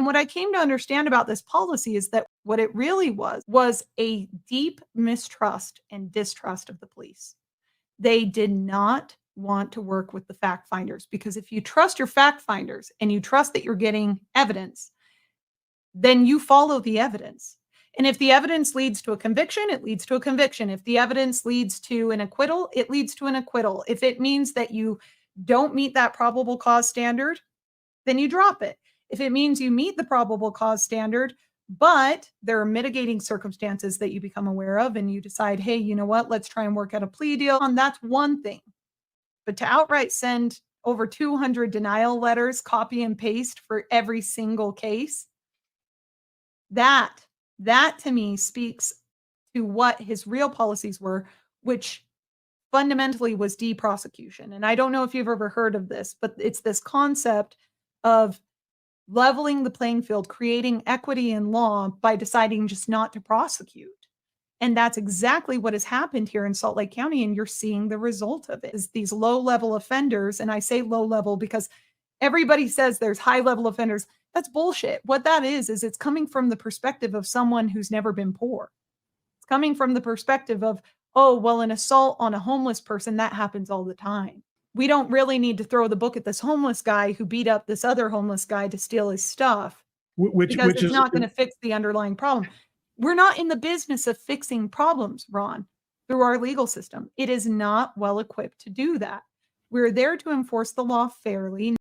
what I came to understand about this policy is that what it really was a deep mistrust and distrust of the police. They did not want to work with the fact finders, because if you trust your fact finders and you trust that you're getting evidence, then you follow the evidence. And if the evidence leads to a conviction, it leads to a conviction. If the evidence leads to an acquittal, it leads to an acquittal. If it means that you don't meet that probable cause standard, then you drop it. If it means you meet the probable cause standard, but there are mitigating circumstances that you become aware of and you decide, hey, you know what, let's try and work out a plea deal. And that's one thing. But to outright send over 200 denial letters, copy and paste for every single case, that to me speaks to what his real policies were, which fundamentally was de-prosecution. And I don't know if you've ever heard of this, but it's this concept of leveling the playing field, creating equity in law by deciding just not to prosecute. And that's exactly what has happened here in Salt Lake County. And you're seeing the result of it is these low-level offenders. And I say low-level because everybody says there's high-level offenders. That's bullshit. What that is it's coming from the perspective of someone who's never been poor. It's coming from the perspective of, oh, well, an assault on a homeless person, that happens all the time. We don't really need to throw the book at this homeless guy who beat up this other homeless guy to steal his stuff, because it's not going to fix the underlying problem. We're not in the business of fixing problems, Ron, through our legal system. It is not well equipped to do that. We're there to enforce the law fairly.